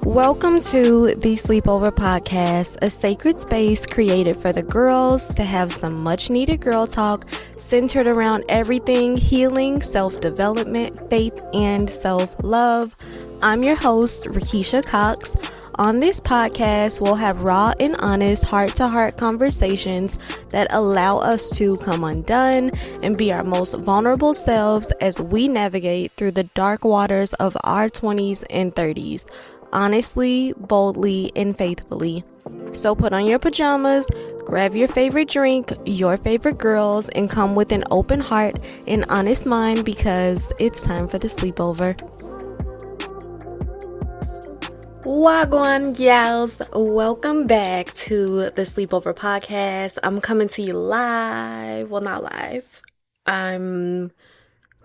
Welcome to the Sleepover podcast, a sacred space created for the girls to have some much needed girl talk centered around everything healing, self-development, faith, and self-love. I'm your host, Rakisha Cox. On this podcast, we'll have raw and honest heart-to-heart conversations that allow us to come undone and be our most vulnerable selves as we navigate through the dark waters of our 20s and 30s. Honestly, boldly, and faithfully. So put on your pajamas, grab your favorite drink, your favorite girls, and come with an open heart and honest mind because it's time for the sleepover. Wagwan gals, welcome back to the Sleepover podcast. I'm coming to you live. Well, not live. I'm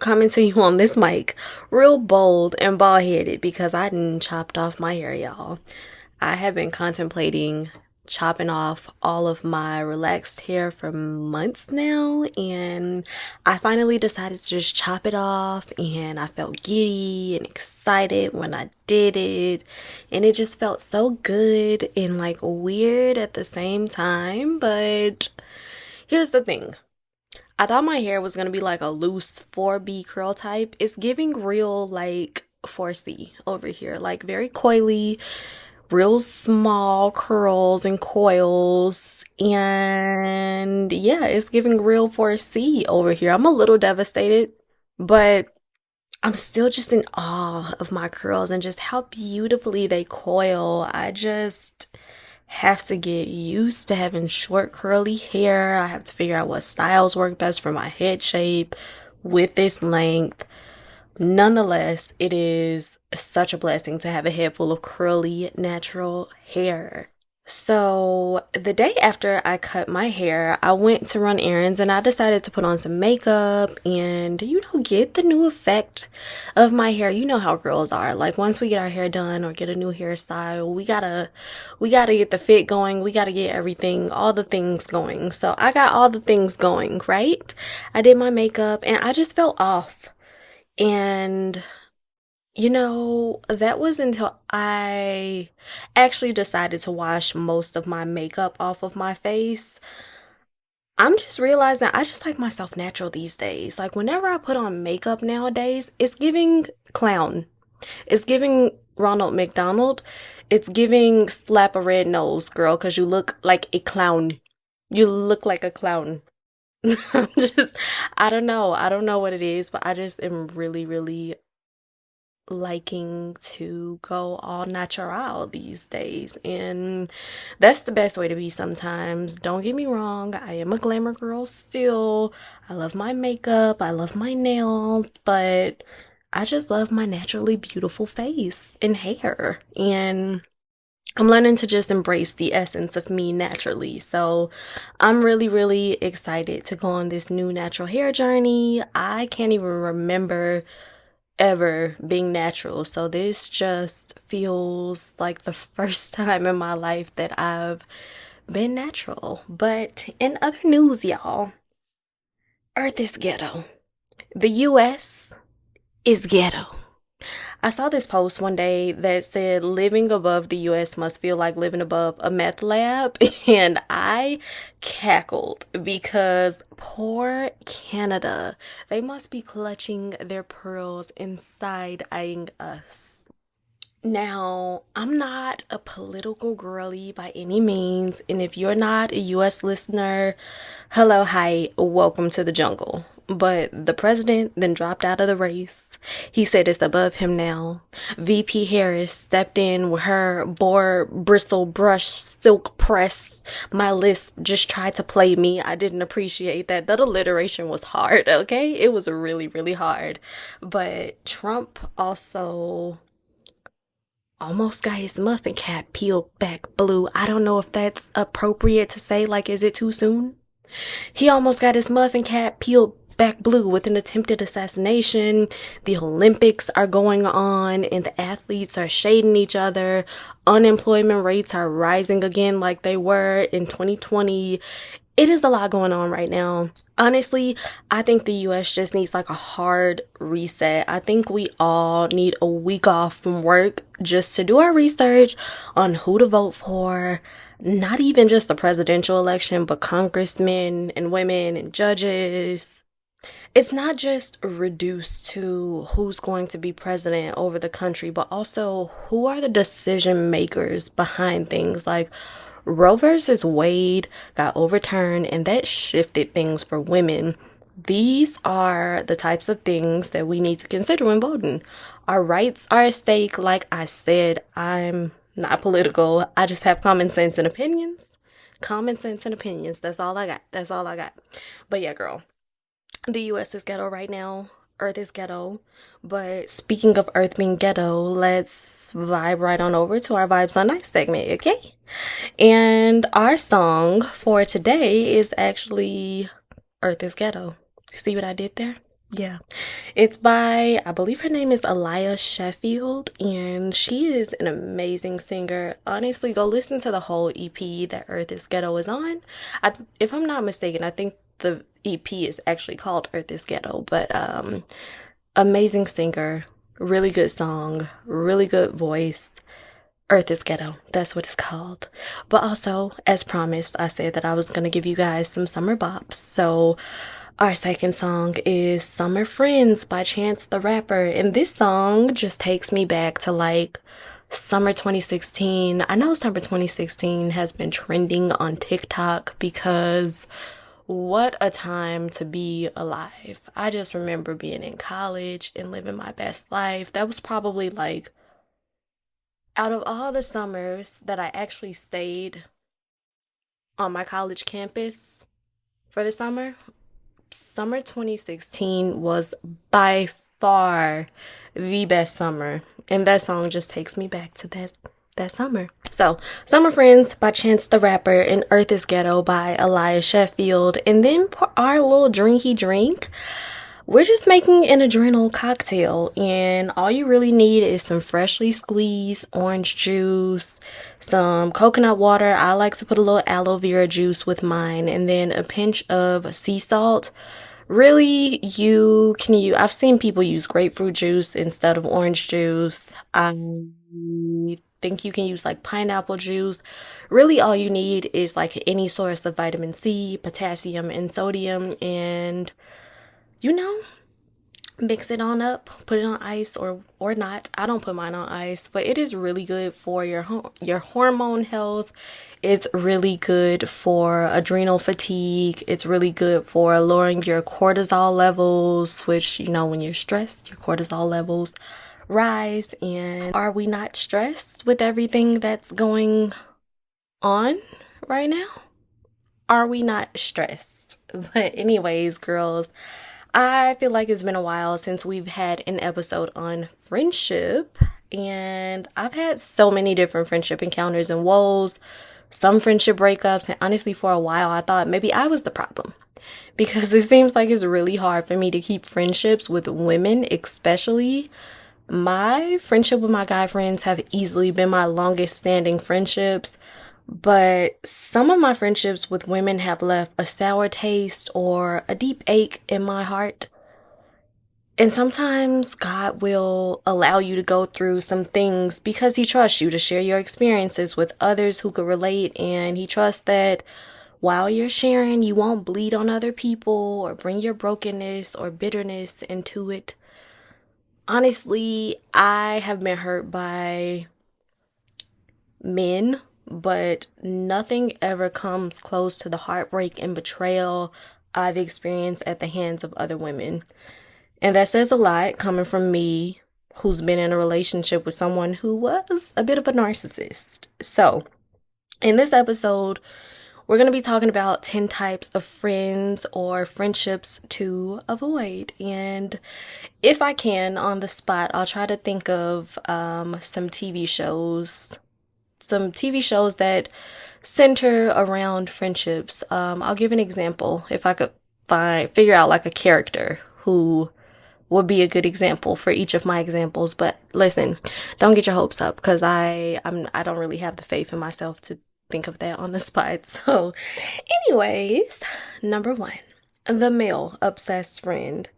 coming to you on this mic real bold and bald-headed because I done chopped off my hair, y'all. I have been contemplating chopping off all of my relaxed hair for months now, and I finally decided to just chop it off, and I felt giddy and excited when I did it, and it just felt so good and like weird at the same time. But here's the thing. I thought my hair was going to be like a loose 4B curl type. It's giving real like 4C over here, like very coily, real small curls and coils. And yeah, it's giving real 4C over here. I'm a little devastated, but I'm still just in awe of my curls and just how beautifully they coil. I just have to get used to having short curly hair. I have to figure out what styles work best for my head shape with this length. Nonetheless, it is such a blessing to have a head full of curly, natural hair. So the day after I cut my hair, I went to run errands and I decided to put on some makeup and, get the new effect of my hair. You know how girls are. Like once we get our hair done or get a new hairstyle, we gotta get the fit going. We gotta get everything, all the things going. So I got all the things going, right? I did my makeup and I just felt off. And that was until I actually decided to wash most of my makeup off of my face. I'm just realizing I just like myself natural these days. Like whenever I put on makeup nowadays, it's giving clown. It's giving Ronald McDonald. It's giving slap a red nose, girl, because you look like a clown. You look like a clown. I don't know. I don't know what it is, but I just am really, really liking to go all natural these days, and that's the best way to be sometimes. Don't get me wrong, I am a glamour girl still. I love my makeup, I love my nails, but I just love my naturally beautiful face and hair, and I'm learning to just embrace the essence of me naturally. So I'm really, really excited to go on this new natural hair journey. I can't even remember ever being natural. So this just feels like the first time in my life that I've been natural. But in other news, y'all, Earth is ghetto. The US is ghetto. I saw this post one day that said living above the US must feel like living above a meth lab, and I cackled because poor Canada, they must be clutching their pearls and side-eyeing us. Now, I'm not a political girly by any means, and if you're not a US listener, hello, hi, welcome to the jungle. But the president then dropped out of the race. He said it's above him now. VP Harris stepped in with her boar bristle brush silk press. My lisp just tried to play me. I didn't appreciate that. That alliteration was hard, okay? It was really, really hard. But Trump also almost got his muffin cap peeled back blue. I don't know if that's appropriate to say. Like, is it too soon? He almost got his muffin cap peeled back blue with an attempted assassination. The Olympics are going on and the athletes are shading each other. Unemployment rates are rising again like they were in 2020. it is a lot going on right now. Honestly, I think the US just needs like a hard reset. I think we all need a week off from work just to do our research on who to vote for. Not even just the presidential election, but congressmen and women and judges. It's not just reduced to who's going to be president over the country, but also who are the decision makers behind things. Like Roe versus Wade got overturned, and that shifted things for women. These are the types of things that we need to consider when voting. Our rights are at stake. Like I said, I'm not political. I just have common sense and opinions. Common sense and opinions. That's all I got. That's all I got. But yeah, girl. The US is ghetto right now. Earth is ghetto. But speaking of Earth being ghetto, let's vibe right on over to our Vibes on Ice segment, okay? And our song for today is actually Earth is Ghetto. See what I did there? Yeah. It's by, I believe her name is Aliyah Sheffield, and she is an amazing singer. Honestly, go listen to the whole EP that Earth is Ghetto is on. If I'm not mistaken, I think the EP is actually called Earth is Ghetto, but amazing singer, really good song, really good voice. Earth is Ghetto. That's what it's called. But also, as promised, I said that I was going to give you guys some summer bops. So our second song is Summer Friends by Chance the Rapper. And this song just takes me back to like summer 2016. I know summer 2016 has been trending on TikTok because what a time to be alive. I just remember being in college and living my best life. That was probably like, out of all the summers that I actually stayed on my college campus for the summer 2016 was by far the best summer. And that song just takes me back to that summer. So, Summer Friends by Chance the Rapper and Earth is Ghetto by Aliyah Sheffield. And then for our little drinky drink, we're just making an adrenal cocktail, and all you really need is some freshly squeezed orange juice, some coconut water. I like to put a little aloe vera juice with mine, and then a pinch of sea salt. Really, you can use, I've seen people use grapefruit juice instead of orange juice. I think you can use like pineapple juice. Really, all you need is like any source of vitamin C, potassium, and sodium, and mix it on up, put it on ice or not. I don't put mine on ice, but it is really good for your hormone health. It's really good for adrenal fatigue. It's really good for lowering your cortisol levels, which, when you're stressed, your cortisol levels rise. And are we not stressed with everything that's going on right now? Are we not stressed? But anyways, girls, I feel like it's been a while since we've had an episode on friendship, and I've had so many different friendship encounters and woes, some friendship breakups, and honestly, for a while, I thought maybe I was the problem because it seems like it's really hard for me to keep friendships with women, especially. My friendship with my guy friends have easily been my longest standing friendships. But some of my friendships with women have left a sour taste or a deep ache in my heart. And sometimes God will allow you to go through some things because He trusts you to share your experiences with others who could relate. And He trusts that while you're sharing, you won't bleed on other people or bring your brokenness or bitterness into it. Honestly, I have been hurt by men, but nothing ever comes close to the heartbreak and betrayal I've experienced at the hands of other women. And that says a lot coming from me, who's been in a relationship with someone who was a bit of a narcissist. So, in this episode, we're going to be talking about 10 types of friends or friendships to avoid. And if I can, on the spot, I'll try to think of some TV shows that center around friendships. I'll give an example. If I could figure out like a character who would be a good example for each of my examples. But listen, don't get your hopes up because I don't really have the faith in myself to think of that on the spot. So, anyways, number one, the male obsessed friend.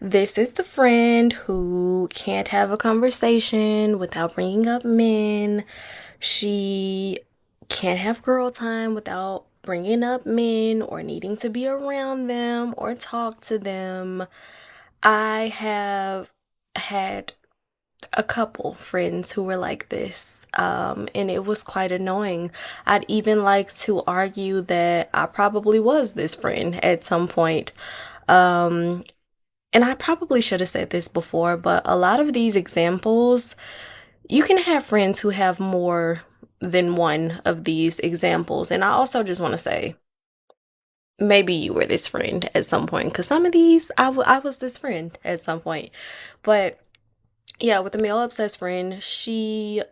This is the friend who can't have a conversation without bringing up men. She can't have girl time without bringing up men or needing to be around them or talk to them. I have had a couple friends who were like this, and it was quite annoying. I'd even like to argue that I probably was this friend at some point. And I probably should have said this before, but a lot of these examples, you can have friends who have more than one of these examples. And I also just want to say, maybe you were this friend at some point, because some of these, I was this friend at some point. But yeah, with the male obsessed friend, she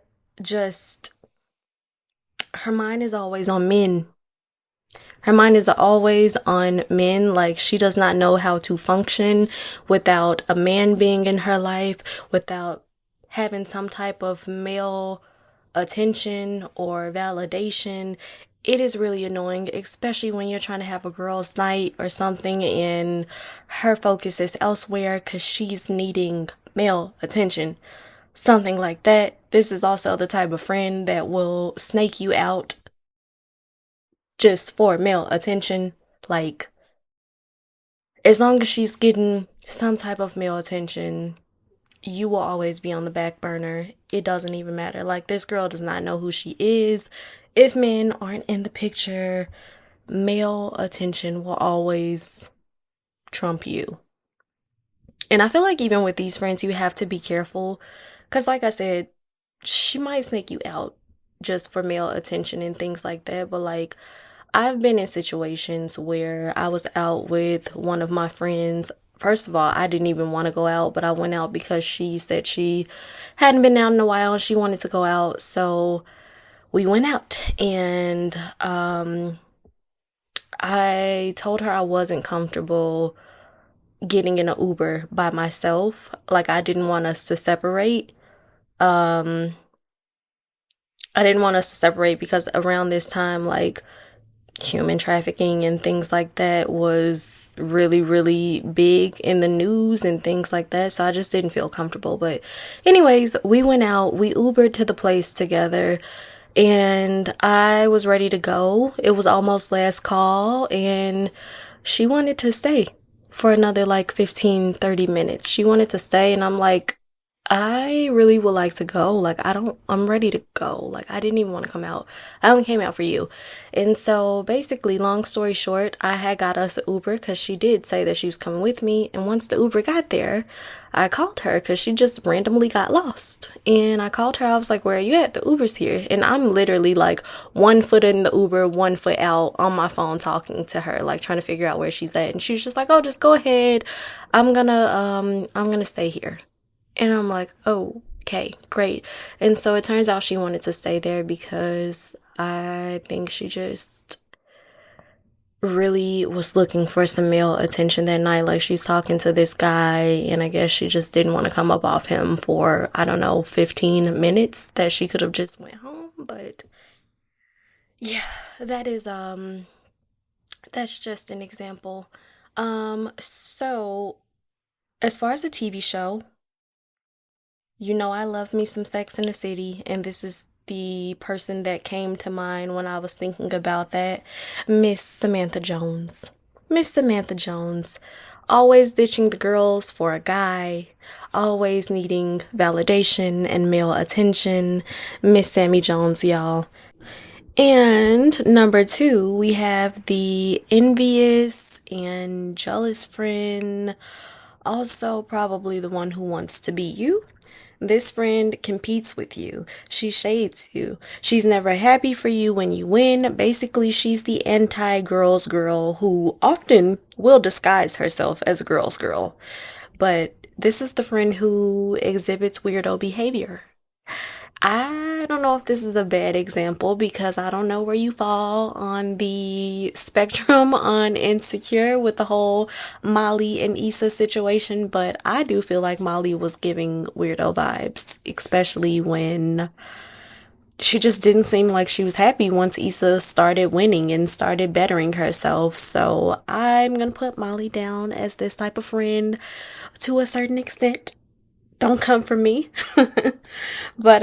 just, her mind is always on men. Her mind is always on men. Like, she does not know how to function without a man being in her life, without having some type of male attention or validation. It is really annoying, especially when you're trying to have a girls' night or something and her focus is elsewhere because she's needing male attention. Something like that. This is also the type of friend that will snake you out just for male attention. Like, as long as she's getting some type of male attention, you will always be on the back burner. It doesn't even matter. Like, this girl does not know who she is. If men aren't in the picture, male attention will always trump you. And I feel like even with these friends, you have to be careful. Because, like I said, she might snake you out just for male attention and things like that. But, like, I've been in situations where I was out with one of my friends. First of all, I didn't even want to go out, but I went out because she said she hadn't been out in a while and she wanted to go out. So we went out, and I told her I wasn't comfortable getting in an Uber by myself. Like, I didn't want us to separate. Um, I didn't want us to separate because around this time, like, human trafficking and things like that was really, really big in the news and things like that. So I just didn't feel comfortable. But anyways, we went out, we Ubered to the place together, and I was ready to go. It was almost last call, and she wanted to stay for another like 15-30 minutes. She wanted to stay, and I'm like, I really would like to go. Like, I'm ready to go. Like, I didn't even want to come out. I only came out for you. And so basically, long story short, I had got us an Uber because she did say that she was coming with me. And once the Uber got there, I called her because she just randomly got lost. And I called her. I was like, where are you at? The Uber's here. And I'm literally like 1 foot in the Uber, 1 foot out on my phone talking to her, like trying to figure out where she's at. And she was just like, oh, just go ahead. I'm gonna stay here. And I'm like, oh, okay, great. And so it turns out she wanted to stay there because I think she just really was looking for some male attention that night. Like, she's talking to this guy, and I guess she just didn't want to come up off him for, I don't know, 15 minutes that she could have just went home. But yeah, that's just an example. So as far as the TV show, you know, I love me some Sex in the City, and this is the person that came to mind when I was thinking about that. Miss Samantha Jones. Miss Samantha Jones. Always ditching the girls for a guy, always needing validation and male attention. Miss Sammy Jones, y'all. And number two, we have the envious and jealous friend, also probably the one who wants to be you. This friend competes with you. She shades you. She's never happy for you when you win. Basically, she's the anti-girls girl who often will disguise herself as a girl's girl. But this is the friend who exhibits weirdo behavior. I don't know if this is a bad example because I don't know where you fall on the spectrum on insecure with the whole Molly and Issa situation, but I do feel like Molly was giving weirdo vibes, especially when she just didn't seem like she was happy once Issa started winning and started bettering herself. So I'm gonna put Molly down as this type of friend to a certain extent. Don't come for me. But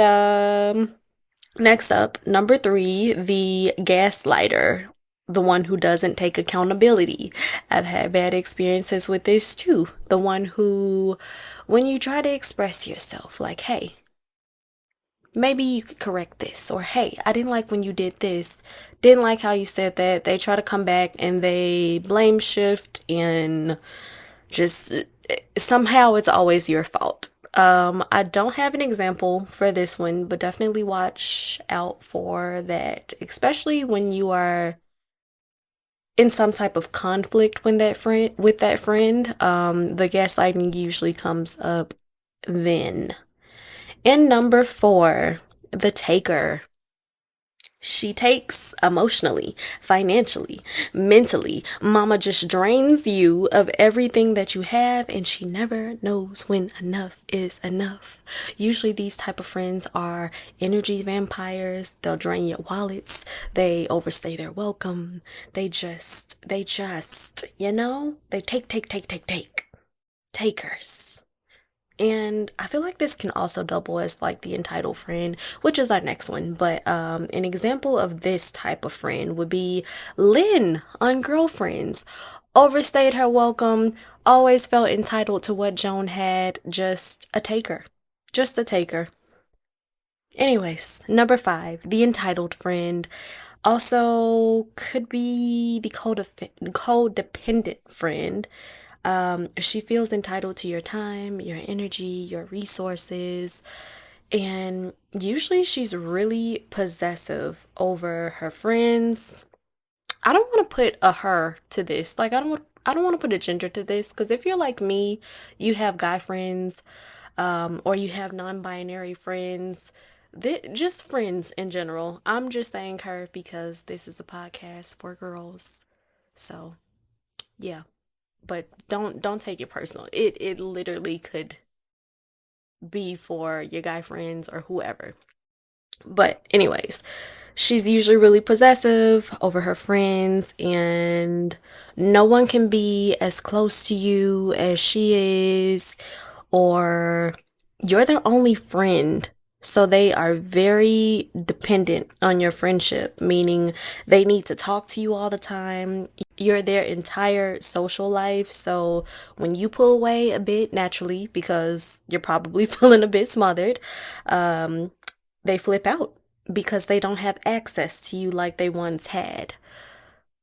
next up, number three, the gaslighter, the one who doesn't take accountability. I've had bad experiences with this too. The one who, when you try to express yourself, like, hey, maybe you could correct this, or hey, I didn't like when you did this, didn't like how you said that, they try to come back and they blame shift and just somehow it's always your fault. I don't have an example for this one, but definitely watch out for that, especially when you are in some type of conflict when that friend with that friend. The gaslighting usually comes up then. And number four, the taker. She takes emotionally, financially, mentally. Mama just drains you of everything that you have and she never knows when enough is enough. Usually these type of friends are energy vampires. They'll drain your wallets. They overstay their welcome. They take. Takers. And I feel like this can also double as like the entitled friend, which is our next one. But an example of this type of friend would be Lynn on Girlfriends. Overstayed her welcome, always felt entitled to what Joan had, just a taker. Just a taker. Anyways, number five, the entitled friend. Also could be the codependent friend. She feels entitled to your time, your energy, your resources, and usually she's really possessive over her friends. I don't want to put a her to this. Like I don't want to put a gender to this because if you're like me, you have guy friends, or you have non-binary friends, just friends in general. I'm just saying her because this is a podcast for girls. So, yeah. But don't take it personal. It literally could be for your guy friends or whoever. But anyways, she's usually really possessive over her friends and no one can be as close to you as she is, or you're their only friend. So they are very dependent on your friendship, meaning they need to talk to you all the time. You're their entire social life. So when you pull away a bit naturally, because you're probably feeling a bit smothered, um, they flip out because they don't have access to you like they once had.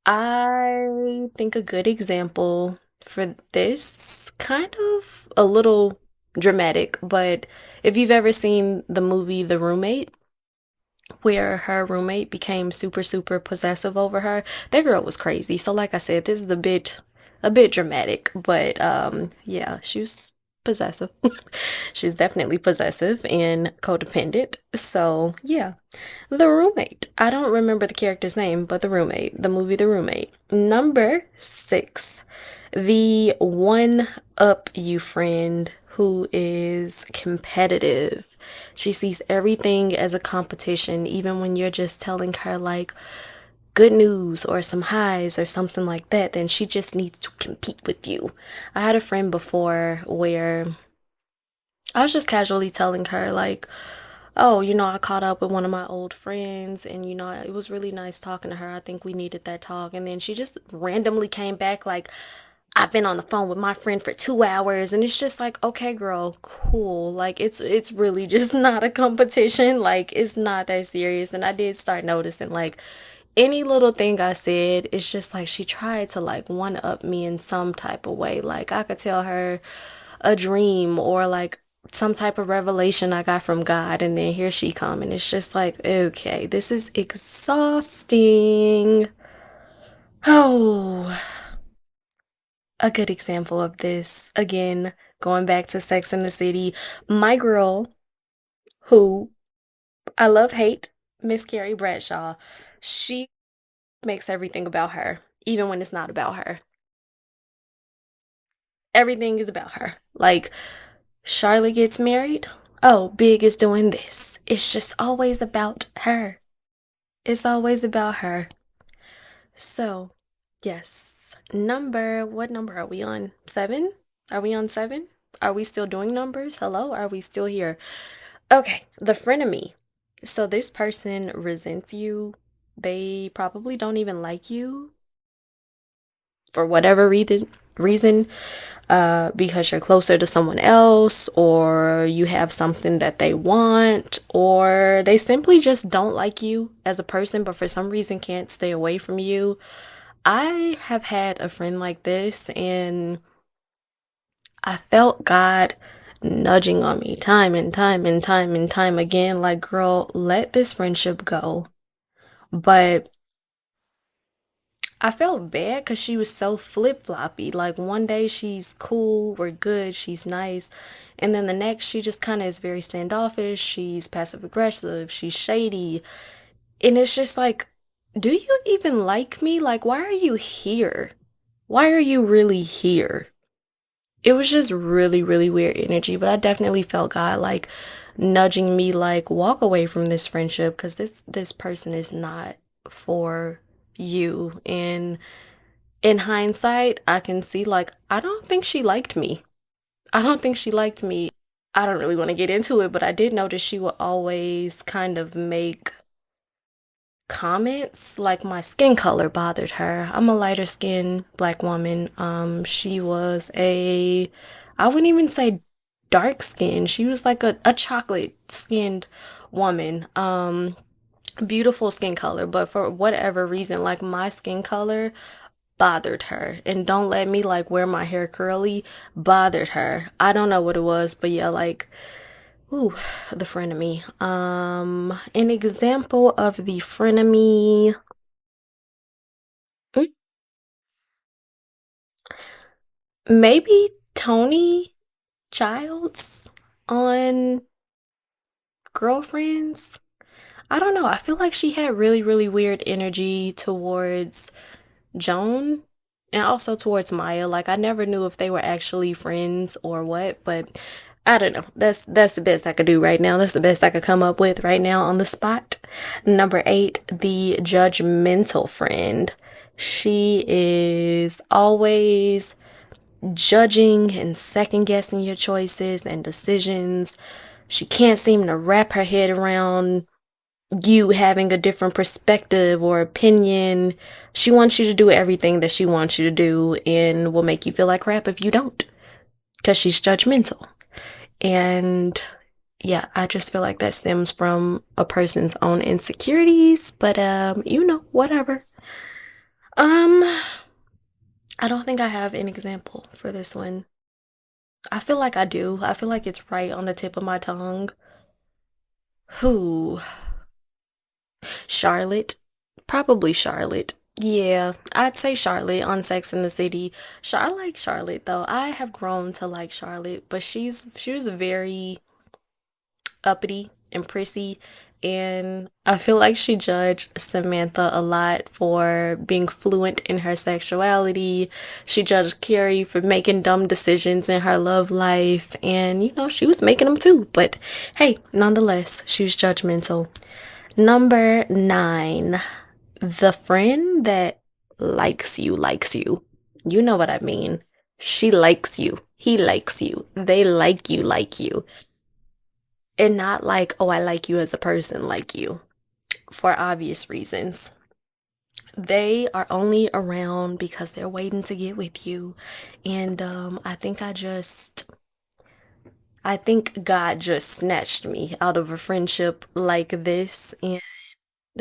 I think a good example for this, kind of a little dramatic, but if you've ever seen the movie The Roommate, where her roommate became super, super possessive over her, that girl was crazy. So like I said, this is a bit dramatic, but yeah, she was possessive. She's definitely possessive and codependent. So yeah. The Roommate. I don't remember the character's name, but The Roommate, the movie The Roommate. Number six, the one up you friend who is competitive. She sees everything as a competition, even when you're just telling her, like, good news or some highs or something like that, then she just needs to compete with you. I had a friend before where I was just casually telling her, like, oh, I caught up with one of my old friends and, it was really nice talking to her. I think we needed that talk. And then she just randomly came back like, I've been on the phone with my friend for 2 hours. And it's just like, okay, girl, cool. Like, it's really just not a competition. Like, it's not that serious. And I did start noticing, like, any little thing I said, it's just like she tried to like one up me in some type of way. Like I could tell her a dream or like some type of revelation I got from God, and then here she come, and it's just like, okay, this is exhausting. Oh, a good example of this, again, going back to Sex in the City, my girl, who I love hate, Miss Carrie Bradshaw, she makes everything about her, even when it's not about her. Everything is about her. Like, Charlotte gets married. Oh, Big is doing this. It's just always about her. It's always about her. So, yes. What number are we on? Seven? Are we on seven? Are we still doing numbers? Hello? Are we still here? Okay, the frenemy. So this person resents you. They probably don't even like you for whatever reason, because you're closer to someone else, or you have something that they want, or they simply just don't like you as a person, but for some reason can't stay away from you. I have had a friend like this, and I felt God nudging on me time and time and time and time again, like, girl, let this friendship go. But I felt bad because she was so flip-floppy. Like, one day she's cool, we're good, she's nice. And then the next, she just kind of is very standoffish. She's passive aggressive, she's shady. And it's just like, do you even like me? Like, why are you here? Why are you really here? It was just really, really weird energy, but I definitely felt God like nudging me, like, walk away from this friendship because this person is not for you. And in hindsight, I can see, like, I don't think she liked me. I don't think she liked me. I don't really want to get into it, but I did notice she would always kind of make comments like my skin color bothered her. I'm a lighter skinned black woman. She was I wouldn't even say dark skin. She was like a chocolate skinned woman. Beautiful skin color, but for whatever reason, like my skin color bothered her. And don't let me like wear my hair curly bothered her. I don't know what it was, but yeah, like, ooh, the frenemy. An example of the frenemy. mm, Maybe Tony Childs on Girlfriends. I don't know. I feel like she had really, really weird energy towards Joan and also towards Maya. Like I never knew if they were actually friends or what, but I don't know. That's the best I could do right now. That's the best I could come up with right now on the spot. Number eight, the judgmental friend. She is always judging and second guessing your choices and decisions. She can't seem to wrap her head around you having a different perspective or opinion. She wants you to do everything that she wants you to do and will make you feel like crap if you don't because she's judgmental. And yeah, I just feel like that stems from a person's own insecurities, but whatever. Um, I don't think I have an example for this one. I feel like I do. I feel like it's right on the tip of my tongue. Who? Charlotte. Probably Charlotte. Yeah, I'd say Charlotte on Sex in the City. I like Charlotte though. I have grown to like Charlotte, but she was very uppity and prissy, and I feel like she judged Samantha a lot for being fluent in her sexuality. She judged Carrie for making dumb decisions in her love life, and she was making them too. But hey, nonetheless, she was judgmental. Number nine, the friend that likes you, likes you. You know what I mean. She likes you. He likes you. They like you. And not like, oh, I like you as a person, like you, for obvious reasons. They are only around because they're waiting to get with you. And I think God just snatched me out of a friendship like this. And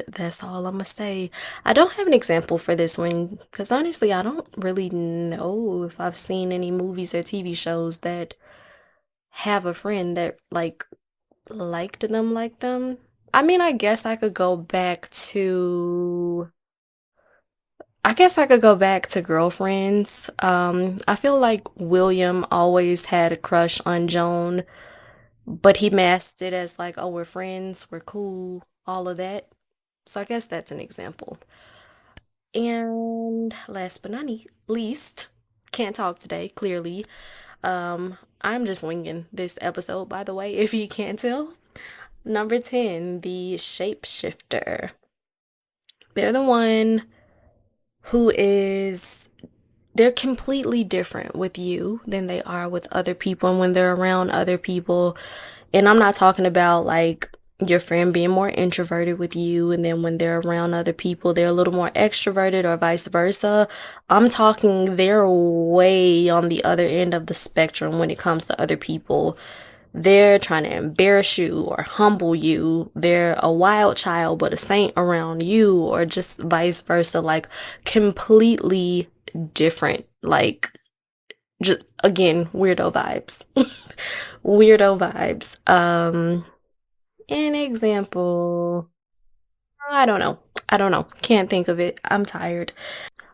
that's all I'm gonna say. I don't have an example for this one because honestly, I don't really know if I've seen any movies or TV shows that have a friend that like liked them like them. I mean, I guess I could go back to Girlfriends. I feel like William always had a crush on Joan, but he masked it as like, oh, we're friends, we're cool, all of that. So I guess that's an example. And last but not least, can't talk today, clearly. I'm just winging this episode, by the way, if you can't tell. Number 10, the shapeshifter. They're the one who is they're completely different with you than they are with other people and when they're around other people. And I'm not talking about like your friend being more introverted with you and then when they're around other people, they're a little more extroverted or vice versa. I'm talking they're way on the other end of the spectrum when it comes to other people. They're trying to embarrass you or humble you. They're a wild child but a saint around you, or just vice versa, like completely different. Like, just again, weirdo vibes. Weirdo vibes. An example. I don't know. I don't know. Can't think of it. I'm tired.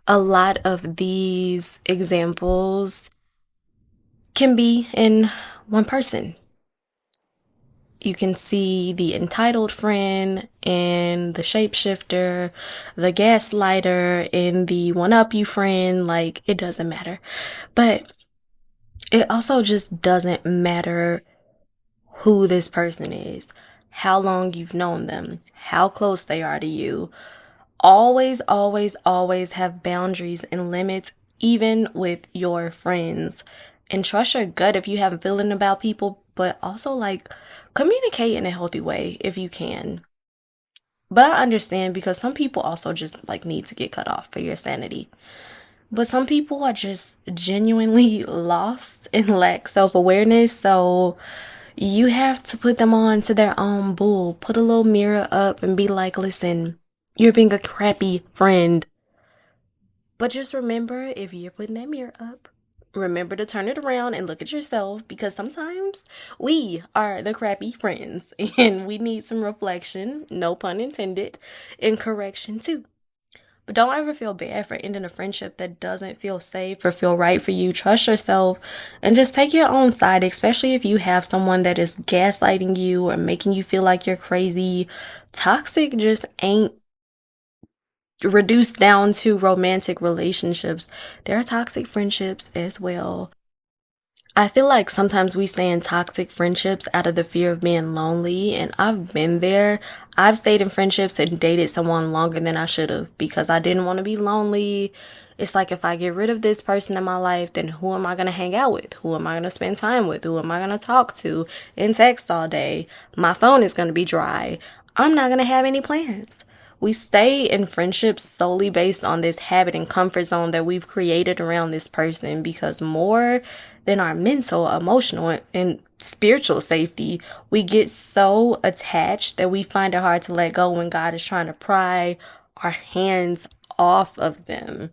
A lot of these examples can be in one person. You can see the entitled friend and the shapeshifter, the gaslighter and the one up you friend. Like, it doesn't matter. But it also just doesn't matter who this person is, how long you've known them, how close they are to you. Always, always, always have boundaries and limits, even with your friends. And trust your gut if you have a feeling about people, but also like communicate in a healthy way if you can. But I understand because some people also just like need to get cut off for your sanity. But some people are just genuinely lost and lack self awareness. So you have to put them on to their own bull. Put a little mirror up and be like, listen, you're being a crappy friend. But just remember, if you're putting that mirror up, remember to turn it around and look at yourself, because sometimes we are the crappy friends and we need some reflection, no pun intended, and correction too. But don't ever feel bad for ending a friendship that doesn't feel safe or feel right for you. Trust yourself and just take your own side, especially if you have someone that is gaslighting you or making you feel like you're crazy. Toxic just ain't reduced down to romantic relationships. There are toxic friendships as well. I feel like sometimes we stay in toxic friendships out of the fear of being lonely, and I've been there. I've stayed in friendships and dated someone longer than I should have because I didn't want to be lonely. It's like if I get rid of this person in my life, then who am I going to hang out with? Who am I going to spend time with? Who am I going to talk to and text all day? My phone is going to be dry. I'm not going to have any plans. We stay in friendships solely based on this habit and comfort zone that we've created around this person, because more than our mental, emotional, and spiritual safety, we get so attached that we find it hard to let go when God is trying to pry our hands off of them.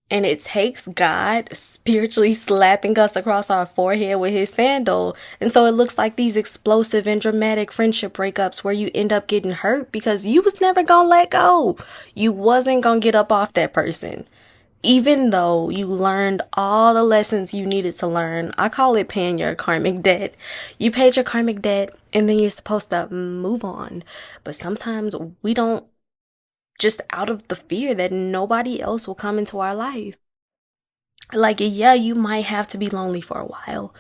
And it takes God spiritually slapping us across our forehead with his sandal. And so it looks like these explosive and dramatic friendship breakups where you end up getting hurt because you was never gonna let go. You wasn't gonna get up off that person. Even though you learned all the lessons you needed to learn. I call it paying your karmic debt. You paid your karmic debt and then you're supposed to move on. But sometimes we don't, just out of the fear that nobody else will come into our life. Like, yeah, you might have to be lonely for a while.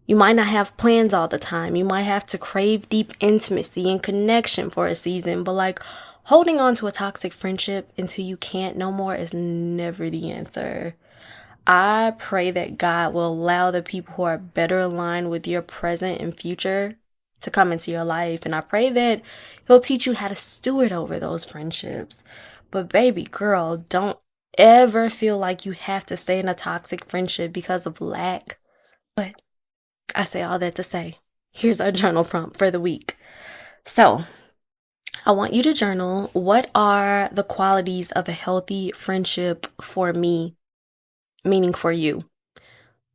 You might not have plans all the time. You might have to crave deep intimacy and connection for a season, but like holding on to a toxic friendship until you can't no more is never the answer. I pray that God will allow the people who are better aligned with your present and future to come into your life. And I pray that he'll teach you how to steward over those friendships. But baby girl, don't ever feel like you have to stay in a toxic friendship because of lack. But I say all that to say, here's our journal prompt for the week. So I want you to journal, what are the qualities of a healthy friendship for me, meaning for you?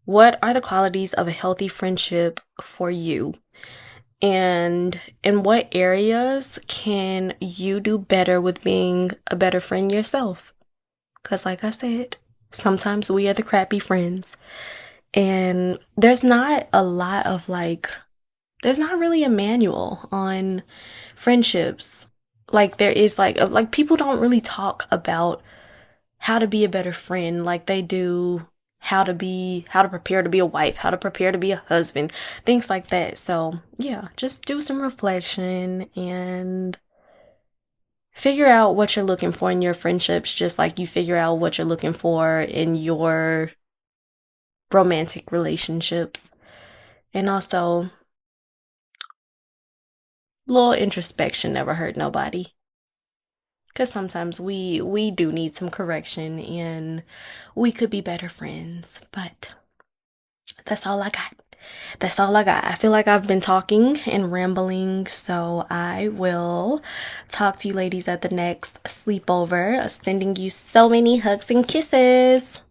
What are the qualities of a healthy friendship for you? And in what areas can you do better with being a better friend yourself? Because like I said, sometimes we are the crappy friends. And there's not a lot of there's not really a manual on friendships. Like there is like people don't really talk about how to be a better friend like they do how to prepare to be a wife, how to prepare to be a husband, things like that. So yeah, just do some reflection and figure out what you're looking for in your friendships, just like you figure out what you're looking for in your romantic relationships. And also, little introspection never hurt nobody. Because sometimes we do need some correction and we could be better friends. But that's all I got. That's all I got. I feel like I've been talking and rambling, so I will talk to you ladies at the next sleepover. Sending you so many hugs and kisses.